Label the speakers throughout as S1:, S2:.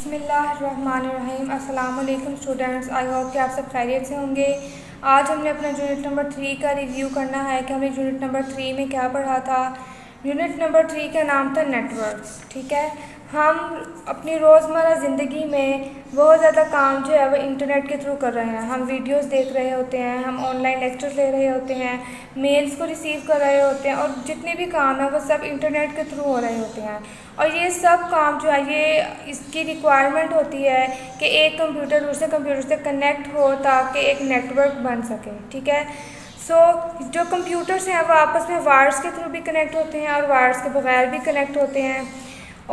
S1: बिस्मिल्लाहिर्रहमानिर्रहीम। अस्सलाम वालेकुम स्टूडेंट्स, आई होप कि आप सब खैरियत से होंगे। आज हमने अपना यूनिट नंबर 3 का रिव्यू करना है कि हमने यूनिट नंबर 3 में क्या पढ़ा था। यूनिट नंबर 3 का नाम था नेटवर्क्स। ठीक है, हम अपनी रोज़मर्रा ज़िंदगी में बहुत ज़्यादा काम जो है वो इंटरनेट के थ्रू कर रहे हैं। हम वीडियोस देख रहे होते हैं, हम ऑनलाइन लेक्चर्स ले रहे होते हैं, मेल्स को रिसीव कर रहे होते हैं और जितने भी काम हैं वो सब इंटरनेट के थ्रू हो रहे होते हैं। और ये सब काम जो है ये इसकी रिक्वायरमेंट होती है कि एक कंप्यूटर दूसरे कंप्यूटर से कनेक्ट हो ताकि एक नेटवर्क बन सके। ठीक है, जो कंप्यूटर्स हैं वो आपस में वायर्स के थ्रू भी कनेक्ट होते हैं और वायर्स के बगैर भी कनेक्ट होते हैं।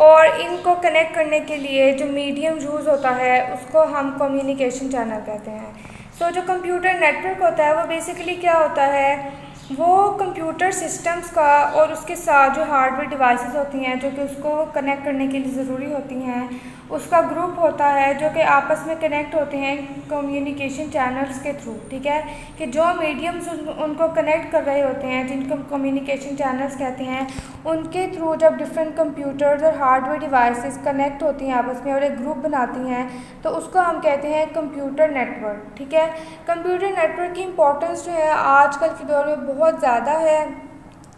S1: और इनको कनेक्ट करने के लिए जो मीडियम यूज़ होता है उसको हम कम्युनिकेशन चैनल कहते हैं। जो कंप्यूटर नेटवर्क होता है वो बेसिकली क्या होता है, वो कंप्यूटर सिस्टम्स का और उसके साथ जो हार्डवेयर डिवाइसेस होती हैं जो कि उसको कनेक्ट करने के लिए ज़रूरी होती हैं, उसका ग्रुप होता है जो कि आपस में कनेक्ट होते हैं कम्युनिकेशन चैनल्स के थ्रू। ठीक है, कि जो मीडियम्स उनको कनेक्ट कर रहे होते हैं जिनको कम्युनिकेशन चैनल्स कहते हैं, उनके थ्रू जब डिफरेंट कंप्यूटर्स और हार्डवेयर डिवाइसेस कनेक्ट होती हैं आपस में और एक ग्रुप बनाती हैं तो उसको हम कहते हैं कंप्यूटर नेटवर्क। ठीक है, कंप्यूटर नेटवर्क की इम्पोर्टेंस जो है आजकल के दौर में बहुत ज़्यादा है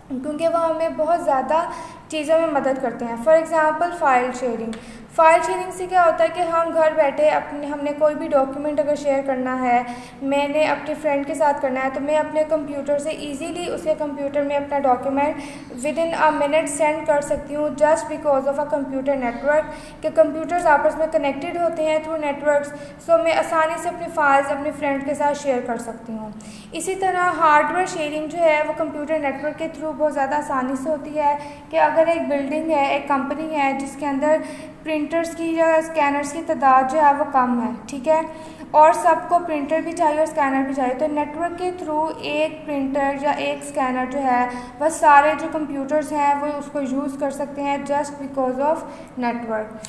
S1: क्योंकि वो हमें बहुत ज़्यादा चीज़ों में मदद करते हैं। फॉर एग्ज़ाम्पल फ़ाइल शेयरिंग से क्या होता है कि हम घर बैठे हमने कोई भी डॉक्यूमेंट अगर शेयर करना है, मैंने अपने फ्रेंड के साथ करना है, तो मैं अपने कंप्यूटर से इजीली उसके कंप्यूटर में अपना document with in a minute send कर सकती हूँ just because of a computer network. के कंप्यूटर्स आपस में कनेक्टेड होते हैं थ्रू नेटवर्क्स, सो मैं आसानी से अपनी फाइल्स अपने फ्रेंड के साथ शेयर कर सकती हूँ। इसी तरह हार्डवेयर शेयरिंग जो है वो कंप्यूटर नेटवर्क के थ्रू बहुत ज़्यादा आसानी से होती है कि अगर एक बिल्डिंग है, एक कंपनी है जिसके अंदर प्रिंटर्स की या स्कैनर्स की तादाद जो है वो कम है, ठीक है, और सबको प्रिंटर भी चाहिए और स्कैनर भी चाहिए, तो नेटवर्क के थ्रू एक प्रिंटर या एक स्कैनर जो है वह सारे जो कंप्यूटर्स हैं वो उसको यूज़ कर सकते हैं जस्ट बिकॉज ऑफ नेटवर्क।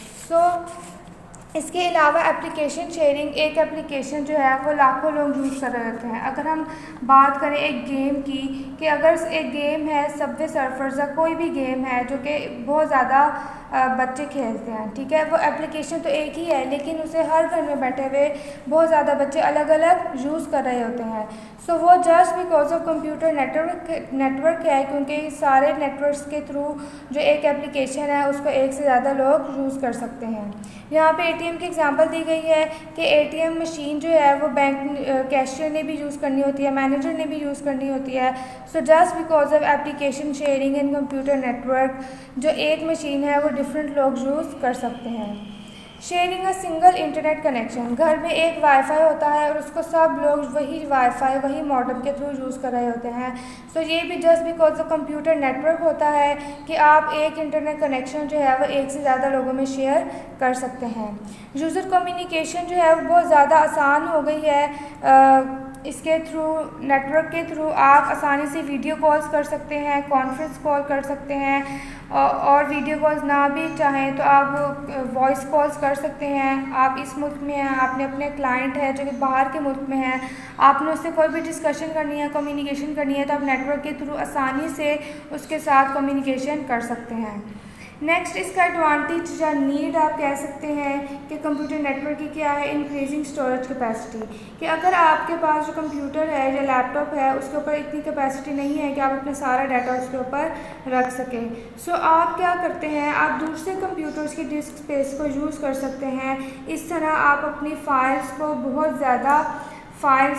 S1: इसके अलावा एप्लीकेशन शेयरिंग, एक एप्लीकेशन जो है वो लाखों लोग यूज़ कर रहे होते हैं। अगर हम बात करें एक गेम की कि अगर एक गेम है सबवे सर्फर्स या कोई भी गेम है जो कि बहुत ज़्यादा बच्चे खेलते हैं, ठीक है, वो एप्लीकेशन तो एक ही है लेकिन उसे हर घर में बैठे हुए बहुत ज़्यादा बच्चे अलग अलग यूज़ कर रहे होते हैं। वो just because of computer network है क्योंकि सारे नेटवर्क्स के थ्रू जो एक एप्लीकेशन है उसको एक से ज़्यादा लोग यूज़ कर सकते हैं। यहाँ पे एटीएम की एग्जांपल दी गई है कि एटीएम मशीन जो है वो बैंक कैशियर ने भी यूज़ करनी होती है, मैनेजर ने भी यूज़ करनी होती है। Just because of application sharing in computer network जो एक मशीन है वो डिफरेंट लोग यूज़ कर सकते हैं। Sharing a single internet connection, घर में एक वाईफाई होता है और उसको सब लोग वही वाईफाई वही मॉडेम के थ्रू यूज़ कर रहे होते हैं। ये भी just because of computer network होता है कि आप एक इंटरनेट कनेक्शन जो है वो एक से ज़्यादा लोगों में शेयर कर सकते हैं। यूज़र कम्युनिकेशन जो है वो बहुत ज़्यादा आसान हो गई है। इसके थ्रू नेटवर्क के थ्रू आप आसानी से वीडियो कॉल्स कर सकते हैं, कॉन्फ्रेंस कॉल कर सकते हैं और वीडियो कॉल्स ना भी चाहें तो आप वॉइस कॉल्स कर सकते हैं। आप इस मुल्क में हैं, आपने अपने क्लाइंट है जो कि बाहर के मुल्क में है, आपने उससे कोई भी डिस्कशन करनी है, कम्युनिकेशन करनी है तो आप नेटवर्क के थ्रू आसानी से उसके साथ कम्युनिकेशन कर सकते हैं। नेक्स्ट इसका एडवांटेज या नीड आप कह सकते हैं कि कंप्यूटर नेटवर्क की क्या है, इंक्रीजिंग स्टोरेज कैपेसिटी, कि अगर आपके पास जो कंप्यूटर है या लैपटॉप है उसके ऊपर इतनी कैपेसिटी नहीं है कि आप अपने सारा डाटा उसके ऊपर रख सकें। आप क्या करते हैं, आप दूसरे कंप्यूटर्स की डिस्क स्पेस को यूज़ कर सकते हैं। इस तरह आप अपनी फाइल्स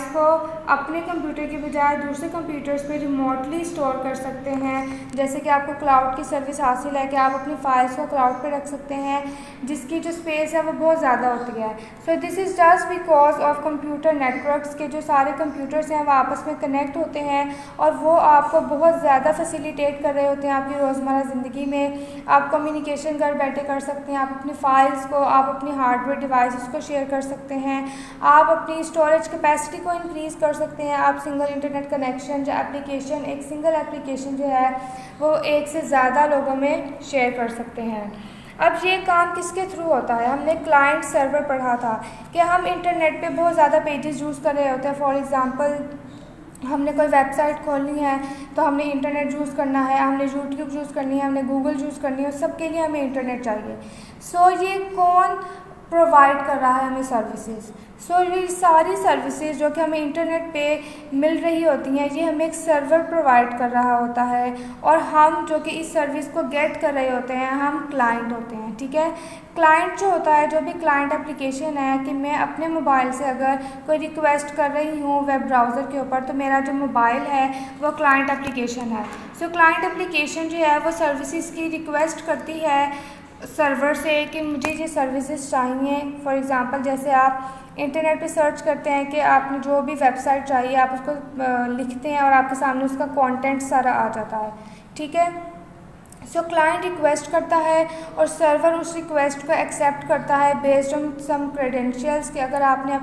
S1: को अपने कंप्यूटर के बजाय दूसरे कंप्यूटर्स पे रिमोटली स्टोर कर सकते हैं। जैसे कि आपको क्लाउड की सर्विस हासिल है कि आप अपनी फाइल्स को क्लाउड पे रख सकते हैं जिसकी जो स्पेस है वो बहुत ज़्यादा होती है। This is just because of computer networks के जो सारे कंप्यूटर्स हैं वो आपस में कनेक्ट होते हैं और वो आपको बहुत ज़्यादा फैसिलिटेट कर रहे होते हैं आपकी रोज़मर्रा ज़िंदगी में। आप कम्युनिकेशन घर बैठे कर सकते हैं, आप अपनी फाइल्स को, आप अपनी हार्डवेयर डिवाइसेस को शेयर कर सकते हैं, आप अपनी स्टोरेज कैपेसिटी को इंक्रीज़ कर सकते हैं। आप सिंगल इंटरनेट कनेक्शन जो एप्लीकेशन, एक सिंगल एप्लीकेशन जो है वो एक से ज़्यादा लोगों में शेयर कर सकते हैं। अब ये काम किसके थ्रू होता है, हमने क्लाइंट सर्वर पढ़ा था कि हम इंटरनेट पे बहुत ज़्यादा पेजेस यूज़ कर रहे होते हैं। फॉर एग्ज़ाम्पल हमने कोई वेबसाइट खोलनी है तो हमने इंटरनेट यूज़ करना है, हमने यूट्यूब यूज़ करनी है, हमने गूगल यूज़ करनी है, उस सब के लिए हमें इंटरनेट चाहिए। ये कौन प्रोवाइड कर रहा है हमें सर्विसेज। सो ये सारी सर्विसेज जो कि हमें इंटरनेट पे मिल रही होती हैं, ये हमें एक सर्वर प्रोवाइड कर रहा होता है, और हम जो कि इस सर्विस को गेट कर रहे होते हैं, हम क्लाइंट होते हैं। ठीक है, क्लाइंट जो होता है, जो भी क्लाइंट एप्लीकेशन है, कि मैं अपने मोबाइल से अगर कोई रिक्वेस्ट कर रही हूँ वेब ब्राउज़र के ऊपर, तो मेरा जो मोबाइल है वो क्लाइंट एप्लीकेशन है। सो क्लाइंट एप्लीकेशन जो है वो सर्विसेज की रिक्वेस्ट करती है सर्वर से कि मुझे ये सर्विसेज चाहिए। फॉर एग्ज़ाम्पल, जैसे आप इंटरनेट पे सर्च करते हैं कि आपने जो भी वेबसाइट चाहिए, आप उसको लिखते हैं और आपके सामने उसका कंटेंट सारा आ जाता है। ठीक है, सो क्लाइंट रिक्वेस्ट करता है और सर्वर उस रिक्वेस्ट को एक्सेप्ट करता है बेस्ड ऑन सम क्रेडेंशियल्स, कि अगर आपने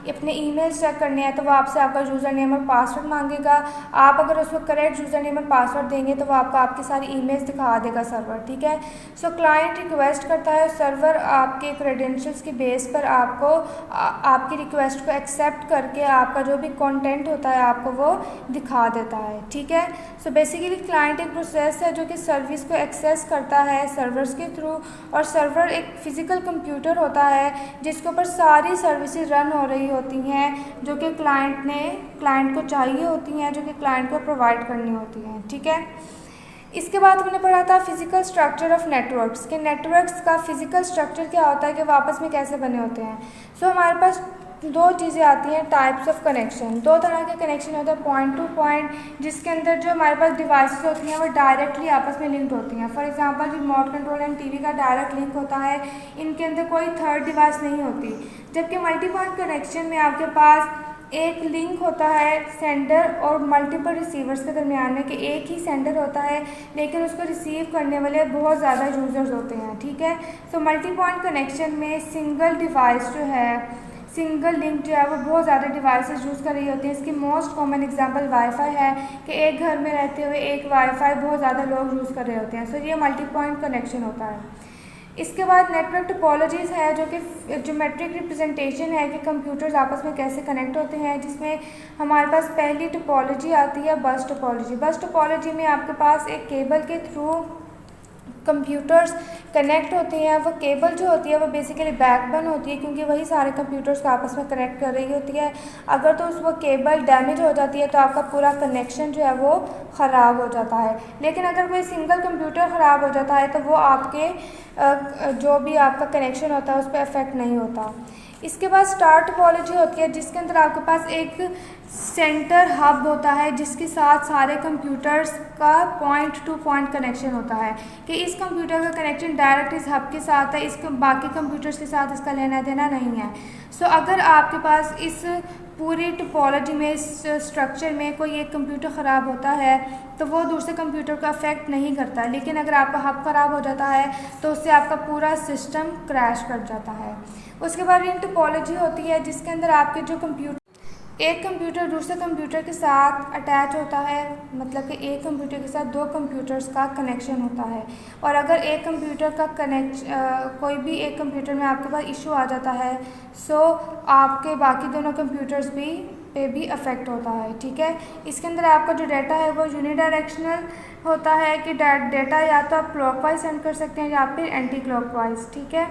S1: अपने ईमेल चेक करने हैं तो वो आपसे आपका यूज़र नेम और पासवर्ड मांगेगा। आप अगर उसको करेक्ट यूज़र नेम और पासवर्ड देंगे तो वो आपको आपकी सारी ईमेल्स दिखा देगा सर्वर। ठीक है, सो क्लाइंट रिक्वेस्ट करता है, सर्वर आपके क्रेडेंशियल्स के बेस पर आपको आपकी रिक्वेस्ट को एक्सेप्ट करके आपका जो भी कंटेंट होता है आपको वो दिखा देता है। ठीक है, सो बेसिकली क्लाइंट एक प्रोसेस है जो कि सर्विस को एक्सेस करता है सर्वर्स के थ्रू, और सर्वर एक फ़िज़िकल कंप्यूटर होता है जिसके ऊपर सारी सर्विसेज रन हो रही होती हैं जो कि क्लाइंट को चाहिए होती हैं, जो कि क्लाइंट को प्रोवाइड करनी होती हैं। ठीक है, इसके बाद हमने पढ़ा था फिज़िकल स्ट्रक्चर ऑफ नेटवर्क्स, के नेटवर्क्स का फिज़िकल स्ट्रक्चर क्या होता है, कि वो आपस में कैसे बने होते हैं। सो हमारे पास दो चीज़ें आती हैं, टाइप्स ऑफ कनेक्शन। दो तरह के कनेक्शन होते हैं, पॉइंट टू पॉइंट, जिसके अंदर जो हमारे पास डिवाइसेस होती हैं वो डायरेक्टली आपस में लिंक्ड होती हैं। For example, remote control and TV का डायरेक्ट लिंक होता है, इनके अंदर कोई थर्ड डिवाइस नहीं होती। जबकि मल्टी पॉइंट कनेक्शन में आपके पास एक लिंक होता है सेंडर और मल्टीपल रिसीवर्स के दरमियान में, कि एक ही सेंडर होता है लेकिन उसको रिसीव करने वाले बहुत ज़्यादा यूज़र्स होते हैं। ठीक है, सो मल्टी पॉइंट कनेक्शन में सिंगल डिवाइस जो है, सिंगल लिंक जो है वो बहुत ज़्यादा डिवाइसेस यूज़ कर रही होती हैं। इसकी मोस्ट कॉमन एग्जांपल वाईफाई है, कि एक घर में रहते हुए एक वाईफाई बहुत ज़्यादा लोग यूज़ कर रहे होते हैं। सो ये मल्टी पॉइंट कनेक्शन होता है। इसके बाद नेटवर्क टोपोलॉजीज़ है, जो कि ज्योमेट्रिक रिप्रेजेंटेशन है कि कंप्यूटर्स आपस में कैसे कनेक्ट होते हैं, जिसमें हमारे पास पहली टोपोलॉजी आती है बस टोपोलॉजी। बस टोपोलॉजी में आपके पास एक केबल के थ्रू कंप्यूटर्स कनेक्ट होते हैं। वो केबल जो होती है वो बेसिकली बैकबोन होती है, क्योंकि वही सारे कंप्यूटर्स को आपस में कनेक्ट कर रही होती है। अगर तो उस वो केबल डैमेज हो जाती है तो आपका पूरा कनेक्शन जो है वो ख़राब हो जाता है। लेकिन अगर कोई सिंगल कंप्यूटर ख़राब हो जाता है तो वो आपके जो भी आपका कनेक्शन होता है उस पर इफ़ेक्ट नहीं होता। इसके बाद स्टार टोपोलॉजी होती है, जिसके अंदर आपके पास एक सेंटर हब होता है जिसके साथ सारे कंप्यूटर्स का पॉइंट टू पॉइंट कनेक्शन होता है, कि इस कंप्यूटर का कनेक्शन डायरेक्ट इस हब के साथ है, इस बाकी कंप्यूटर्स के साथ इसका लेना देना नहीं है। सो अगर आपके पास इस पूरी टोपोलॉजी में, इस स्ट्रक्चर में कोई एक कंप्यूटर ख़राब होता है तो वो दूसरे कंप्यूटर को अफेक्ट नहीं करता है, लेकिन अगर आपका हब ख़राब हो जाता है तो उससे आपका पूरा सिस्टम क्रैश कर जाता है। उसके बाद रिंग टोपोलॉजी होती है, जिसके अंदर आपके जो एक कंप्यूटर दूसरे कंप्यूटर के साथ अटैच होता है, मतलब कि एक कंप्यूटर के साथ दो कंप्यूटर्स का कनेक्शन होता है, और अगर एक कंप्यूटर का कोई भी एक कंप्यूटर में आपके पास इशू आ जाता है, सो आपके बाकी दोनों कंप्यूटर्स पे भी अफेक्ट होता है। ठीक है, इसके अंदर आपका जो डाटा है वो यूनिडायरेक्शनल होता है, कि डाटा या तो आप क्लॉकवाइज सेंड कर सकते हैं या फिर एंटी क्लॉकवाइज। ठीक है,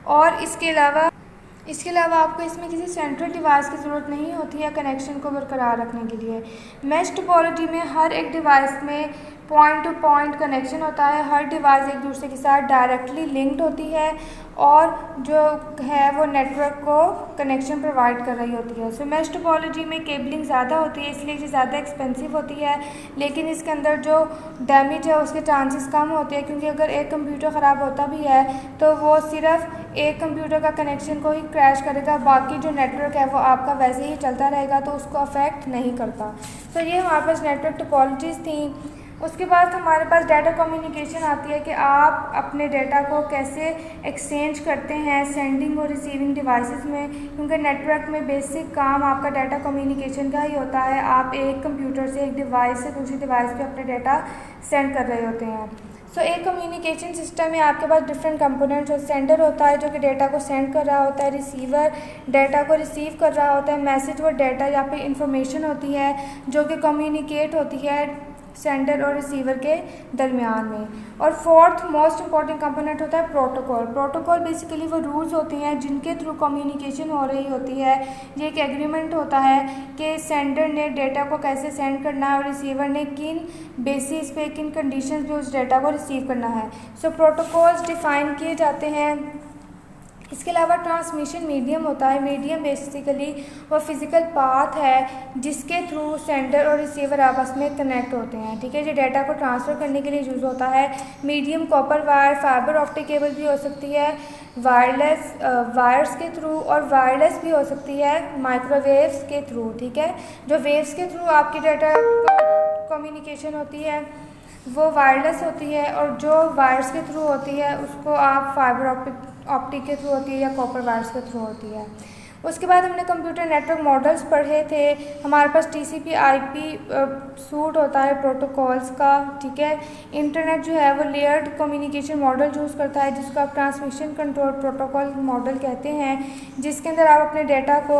S1: और इसके अलावा आपको इसमें किसी सेंट्रल डिवाइस की ज़रूरत नहीं होती है कनेक्शन को बरकरार रखने के लिए। मैश टोपोलॉजी में हर एक डिवाइस में पॉइंट टू पॉइंट कनेक्शन होता है, हर डिवाइस एक दूसरे के साथ डायरेक्टली लिंक्ड होती है और जो है वो नेटवर्क को कनेक्शन प्रोवाइड कर रही होती है। सो मैश टोपोलॉजी में केबलिंग ज़्यादा होती है, इसलिए ये ज़्यादा एक्सपेंसिव होती है, लेकिन इसके अंदर जो डैमेज है उसके चांसेस कम होते हैं, क्योंकि अगर एक कंप्यूटर ख़राब होता भी है तो वो सिर्फ एक कंप्यूटर का कनेक्शन को ही क्रैश करेगा, बाकी जो नेटवर्क है वो आपका वैसे ही चलता रहेगा तो उसको अफेक्ट नहीं करता। तो ये हमारे पास नेटवर्क टोपोलॉजीज़ थी। उसके बाद हमारे पास डाटा कम्युनिकेशन आती है, कि आप अपने डाटा को कैसे एक्सचेंज करते हैं सेंडिंग और रिसीविंग डिवाइसेस में, क्योंकि नेटवर्क में बेसिक काम आपका डाटा कम्युनिकेशन का ही होता है। आप एक कंप्यूटर से एक डिवाइस से दूसरी डिवाइस पे अपने डाटा सेंड कर रहे होते हैं। सो एक कम्युनिकेशन सिस्टम में आपके पास डिफरेंट कंपोनेंट्स, सेंडर होता है जो कि डाटा को सेंड कर रहा होता है, रिसीवर डाटा को रिसीव कर रहा होता है, मैसेज वो डाटा या फिर इंफॉर्मेशन होती है जो कि कम्युनिकेट होती है सेंडर और रिसीवर के दरमियान में। और फोर्थ मोस्ट इम्पॉर्टेंट कंपोनेंट होता है प्रोटोकॉल। प्रोटोकॉल बेसिकली वो रूल्स होते हैं जिनके थ्रू कम्युनिकेशन हो रही होती है। ये एक एग्रीमेंट होता है कि सेंडर ने डेटा को कैसे सेंड करना है और रिसीवर ने किन बेसिस पे, किन कंडीशंस पे उस डेटा को रिसीव करना है। सो प्रोटोकॉल्स डिफ़ाइन किए जाते हैं। इसके अलावा ट्रांसमिशन मीडियम होता है। मीडियम बेसिकली वो फिज़िकल पाथ है जिसके थ्रू सेंडर और रिसीवर आपस में कनेक्ट होते हैं, ठीक है। जो डेटा को ट्रांसफ़र करने के लिए यूज़ होता है। Medium copper wire, fibre optic cable भी हो सकती है, वायरलेस वायर्स के थ्रू, और वायरलेस भी हो सकती है माइक्रोवेव्स के थ्रू, ठीक है। जो वेव्स के थ्रू आपकी डेटा कम्युनिकेशन होती है वो वायरलेस होती है, और जो वायर्स के थ्रू होती है उसको आप फाइबर ऑप्टिक के थ्रू होती है या कॉपर वायर्स के थ्रू होती है। उसके बाद हमने कंप्यूटर नेटवर्क मॉडल्स पढ़े थे। हमारे पास TCP IP सूट होता है प्रोटोकॉल्स का, ठीक है। इंटरनेट जो है वो लेयर्ड कम्युनिकेशन मॉडल यूज़ करता है जिसको आप ट्रांसमिशन कंट्रोल प्रोटोकॉल मॉडल कहते हैं, जिसके अंदर आप अपने डेटा को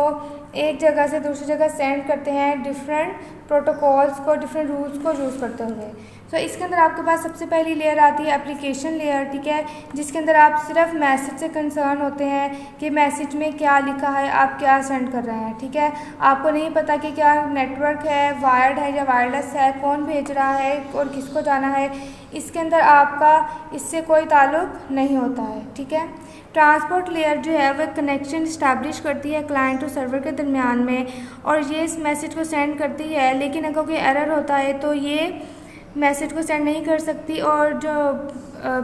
S1: एक जगह से दूसरी जगह सेंड करते हैं डिफरेंट प्रोटोकॉल्स को, डिफरेंट रूल्स को यूज़ करते हुए। तो इसके अंदर आपके पास सबसे पहली लेयर आती है एप्लीकेशन लेयर, ठीक है, जिसके अंदर आप सिर्फ मैसेज से कंसर्न होते हैं कि मैसेज में क्या लिखा है, आप क्या सेंड कर रहे हैं, ठीक है। आपको नहीं पता कि क्या नेटवर्क है, वायर्ड है या वायरलेस है, कौन भेज रहा है और किसको जाना है। इसके अंदर आपका इससे कोई ताल्लुक नहीं होता है, ठीक है। ट्रांसपोर्ट लेयर जो है वह कनेक्शन इस्टेब्लिश करती है क्लाइंट और सर्वर के दरमियान में, और ये इस मैसेज को सेंड करती है, लेकिन अगर कोई एरर होता है तो ये मैसेज को सेंड नहीं कर सकती, और जो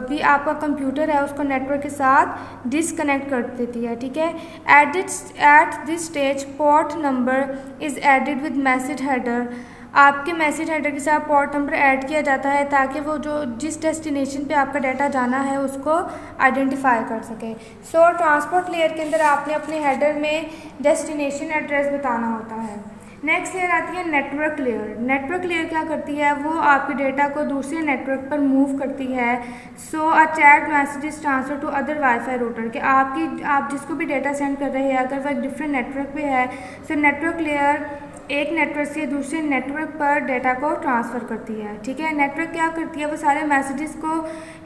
S1: भी आपका कंप्यूटर है उसको नेटवर्क के साथ डिसकनेक्ट कर देती है, ठीक है। At this stage port number is added with message header. आपके मैसेज हेडर के साथ पोर्ट नंबर ऐड किया जाता है ताकि वो जो जिस डेस्टिनेशन पे आपका डाटा जाना है उसको आइडेंटिफाई कर सके। सो ट्रांसपोर्ट लेयर के अंदर आपने अपने हेडर में डेस्टिनेशन एड्रेस बताना होता है। नेक्स्ट लेयर आती है नेटवर्क लेयर। नेटवर्क लेयर क्या करती है, वो आपके डेटा को दूसरे नेटवर्क पर मूव करती है। So a chat messages transfer to other WiFi router, कि आप जिसको भी डेटा सेंड कर रहे हैं अगर वह डिफरेंट नेटवर्क पे है, सो नेटवर्क लेयर एक नेटवर्क से दूसरे नेटवर्क पर डेटा को ट्रांसफ़र करती है, ठीक है। नेटवर्क क्या करती है, वो सारे मैसेजेस को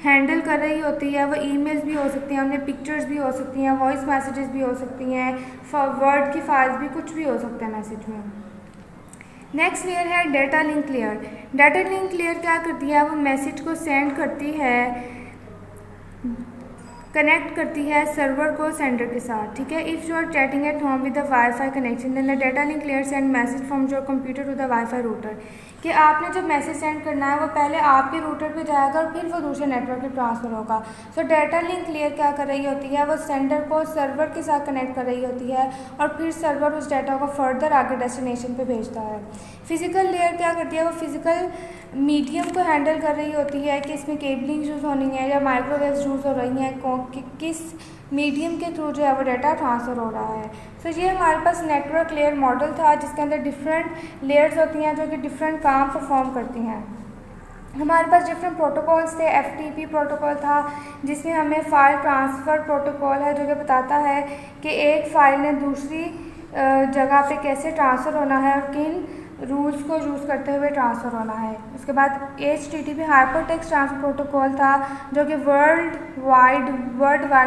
S1: हैंडल कर रही होती है। वो ईमेल्स भी हो सकती हैं, हमने पिक्चर्स भी हो सकती हैं, वॉइस मैसेजेस भी हो सकती हैं, वर्ड की फाइल्स भी, कुछ भी हो सकता है मैसेज में। नेक्स्ट लेयर है data link layer. Data link layer क्या करती है, वो मैसेज को सेंड करती है, कनेक्ट करती है सर्वर को सेंडर के साथ, ठीक है। If you are chatting at home with the wifi connection then the data link layer send message from your computer to the wifi router, कि आपने जब मैसेज सेंड करना है वो पहले आपके रूटर पे जाएगा और फिर वो दूसरे नेटवर्क पे ट्रांसफ़र होगा। सो डेटा लिंक लेयर क्या कर रही होती है, वो सेंडर को सर्वर के साथ कनेक्ट कर रही होती है और फिर सर्वर उस डेटा को फर्दर आगे डेस्टिनेशन पे भेजता है। फिज़िकल लेयर क्या करती है, वो फिज़िकल मीडियम को हैंडल कर रही होती है कि इसमें केबलिंग यूज़ होनी है या माइक्रोवेव्स यूज़ हो रही हैं, किस मीडियम के थ्रू जो है वो डाटा ट्रांसफ़र हो रहा है। तो ये हमारे पास नेटवर्क लेयर मॉडल था जिसके अंदर डिफरेंट लेयर्स होती हैं जो कि डिफरेंट काम परफॉर्म करती हैं। हमारे पास डिफरेंट प्रोटोकॉल्स थे। FTP प्रोटोकॉल था जिसमें हमें फ़ाइल ट्रांसफ़र प्रोटोकॉल है जो कि बताता है कि एक फ़ाइल ने दूसरी जगह पे कैसे ट्रांसफ़र होना है और किन रूल्स को यूज़ करते हुए ट्रांसफ़र होना है। उसके बाद HTTP hyper text transfer protocol था जो कि वर्ल्ड वाइड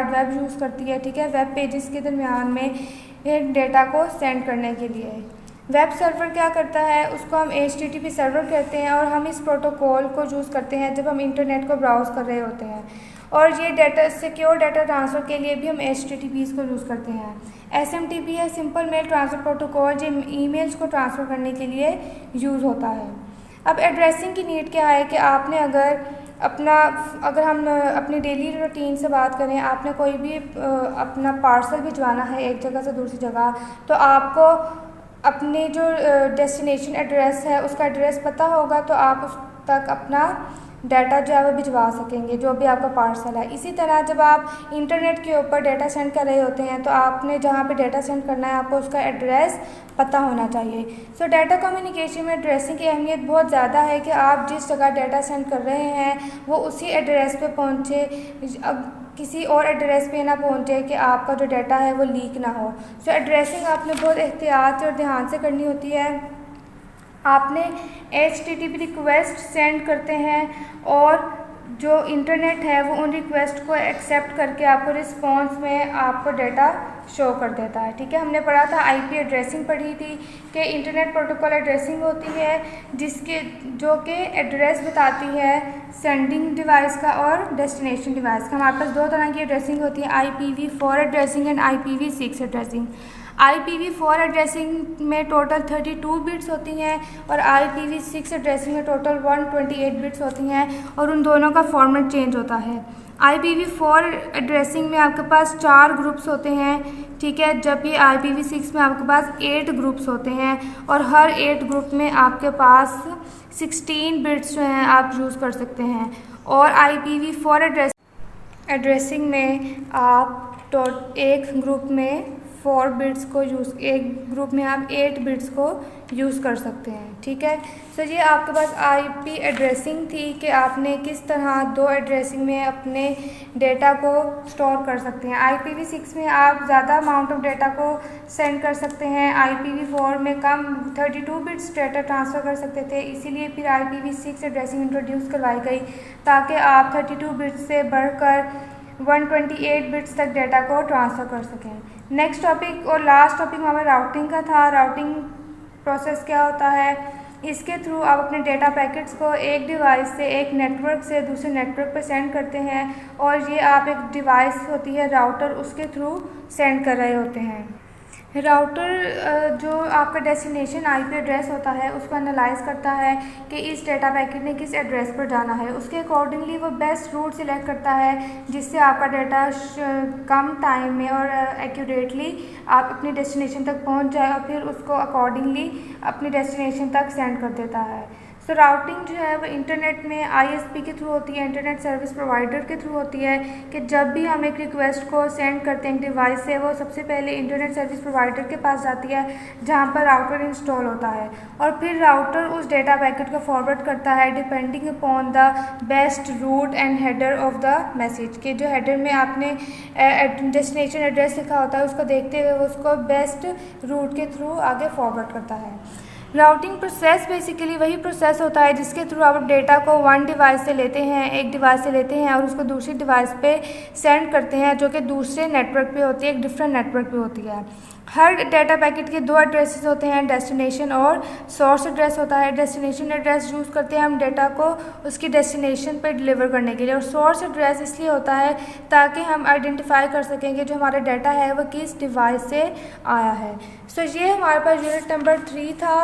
S1: वेब यूज़ करती है, ठीक है, वेब पेजेस के दरमियान में डेटा को सेंड करने के लिए। वेब सर्वर क्या करता है, उसको हम HTTP सर्वर कहते हैं, और हम इस प्रोटोकॉल को यूज़ करते हैं जब हम इंटरनेट को ब्राउज़ कर रहे होते हैं। और ये डाटा सिक्योर डाटा ट्रांसफ़र के लिए भी हम HTTPs को यूज़ करते हैं। SMTP है सिंपल मेल ट्रांसफ़र प्रोटोकॉल, जो ईमेल्स को ट्रांसफ़र करने के लिए यूज़ होता है। अब एड्रेसिंग की नीड क्या है कि आपने अगर हम अपनी डेली रूटीन से बात करें, आपने कोई भी अपना पार्सल भिजवाना है एक जगह से दूसरी जगह, तो आपको अपने जो डेस्टिनेशन एड्रेस है उसका एड्रेस पता होगा, तो आप उस तक अपना डाटा जो है वो भिजवा सकेंगे, जो भी आपका पार्सल है। इसी तरह जब आप इंटरनेट के ऊपर डाटा सेंड कर रहे होते हैं तो आपने जहाँ पे डाटा सेंड करना है आपको उसका एड्रेस पता होना चाहिए। सो डाटा कम्युनिकेशन में एड्रेसिंग की अहमियत बहुत ज़्यादा है कि आप जिस जगह डाटा सेंड कर रहे हैं वो उसी एड्रेस पे पहुँचे, किसी और एड्रेस पे ना पहुँचे कि आपका जो डाटा है वो लीक ना हो। सो एड्रेसिंग आपने बहुत एहतियात और ध्यान से करनी होती है। आपने HTTP रिक्वेस्ट सेंड करते हैं और जो इंटरनेट है वो उन रिक्वेस्ट को एक्सेप्ट करके आपको रिस्पॉन्स में आपको डाटा शो कर देता है। ठीक है, हमने पढ़ा था IP एड्रेसिंग पढ़ी थी कि इंटरनेट प्रोटोकॉल एड्रेसिंग होती है जिसके जो कि एड्रेस बताती है सेंडिंग डिवाइस का और डेस्टिनेशन डिवाइस का। हमारे पास दो तरह की एड्रेसिंग होती है, IPv4 addressing and IPv6 addressing. IPv4 addressing में टोटल 32 बिट्स होती हैं और IPv6 एड्रेसिंग में टोटल 128 बिट्स होती हैं और उन दोनों का फॉर्मेट चेंज होता है। IPv4 एड्रेसिंग में आपके पास 4 ग्रुप्स होते हैं, ठीक है, जबकि IPv6 में आपके पास 8 ग्रुप्स होते हैं और हर 8 ग्रुप में आपके पास 16 बिट्स जो हैं आप यूज़ कर सकते हैं। और IPv4 एड्रेसिंग में आप एक ग्रुप में 4 बिट्स को एक ग्रुप में आप 8 बिट्स को यूज़ कर सकते हैं। ठीक है, सो ये आपके पास IP एड्रेसिंग थी कि आपने किस तरह दो एड्रेसिंग में अपने डेटा को स्टोर कर सकते हैं। IPv6 में आप ज़्यादा अमाउंट ऑफ डेटा को सेंड कर सकते हैं, IPv4 में कम 32 बिट्स डेटा ट्रांसफ़र कर सकते थे, इसीलिए फिर IPv6 एड्रेसिंग इंट्रोड्यूस करवाई गई ताकि आप 32 बिट्स से बढ़कर 128 बिट्स तक डेटा को ट्रांसफ़र कर सकें। नेक्स्ट टॉपिक और लास्ट टॉपिक हमारा राउटिंग का था। राउटिंग प्रोसेस क्या होता है, इसके थ्रू आप अपने डेटा पैकेट्स को एक डिवाइस से एक नेटवर्क से दूसरे नेटवर्क पर सेंड करते हैं और ये आप एक डिवाइस होती है राउटर, उसके थ्रू सेंड कर रहे होते हैं। राउटर जो आपका डेस्टिनेशन IP एड्रेस होता है उसको एनालाइज करता है कि इस डेटा पैकेट ने किस एड्रेस पर जाना है, उसके अकॉर्डिंगली वो बेस्ट रूट सिलेक्ट करता है जिससे आपका डाटा कम टाइम में और एक्यूरेटली आप अपनी डेस्टिनेशन तक पहुंच जाए और फिर उसको अकॉर्डिंगली अपनी डेस्टिनेशन तक सेंड कर देता है। सो राउटिंग जो है वो इंटरनेट में ISP के थ्रू होती है, इंटरनेट सर्विस प्रोवाइडर के थ्रू होती है कि जब भी हम एक रिक्वेस्ट को सेंड करते हैं डिवाइस से, वो सबसे पहले इंटरनेट सर्विस प्रोवाइडर के पास जाती है जहां पर राउटर इंस्टॉल होता है और फिर राउटर उस डेटा पैकेट को फॉरवर्ड करता है depending upon the best route and header of the message, के जो हेडर में आपने डेस्टिनेशन एड्रेस लिखा होता है उसको देखते हुए उसको बेस्ट रूट के थ्रू आगे फॉरवर्ड करता है। राउटिंग प्रोसेस बेसिकली वही प्रोसेस होता है जिसके थ्रू आप डेटा को एक डिवाइस से लेते हैं और उसको दूसरी डिवाइस पे सेंड करते हैं जो कि दूसरे नेटवर्क पे होती है, एक डिफरेंट नेटवर्क पे होती है। हर डेटा पैकेट के दो एड्रेसेस होते हैं, डेस्टिनेशन और सोर्स एड्रेस होता है। डेस्टिनेशन एड्रेस यूज़ करते हैं हम डेटा को उसकी डेस्टिनेशन पे डिलीवर करने के लिए और सोर्स एड्रेस इसलिए होता है ताकि हम आइडेंटिफाई कर सकें कि जो हमारा डाटा है वो किस डिवाइस से आया है। सो ये हमारे पास यूनिट नंबर 3 था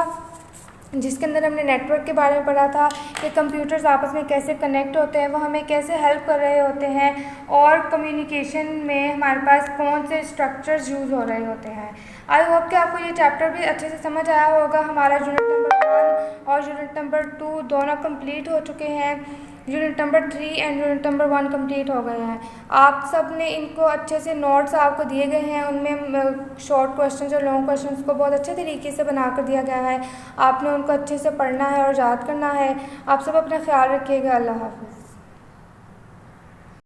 S1: जिसके अंदर हमने नेटवर्क के बारे में पढ़ा था कि कंप्यूटर्स आपस में कैसे कनेक्ट होते हैं, वो हमें कैसे हेल्प कर रहे होते हैं और कम्युनिकेशन में हमारे पास कौन से स्ट्रक्चर्स यूज़ हो रहे होते हैं। आई होप कि आपको ये चैप्टर भी अच्छे से समझ आया होगा। हमारा यूनिट नंबर 1 और यूनिट नंबर 2 दोनों कंप्लीट हो चुके हैं। Unit number 3 and unit number 1 complete हो गए हैं। आप सब ने इनको अच्छे से नोट्स आपको दिए गए हैं, उनमें शॉर्ट क्वेश्चंस और लॉन्ग क्वेश्चंस को बहुत अच्छे तरीके से बना कर दिया गया है। आपने उनको अच्छे से पढ़ना है और याद करना है। आप सब अपना ख्याल रखिएगा। अल्लाह हाफ़िज़।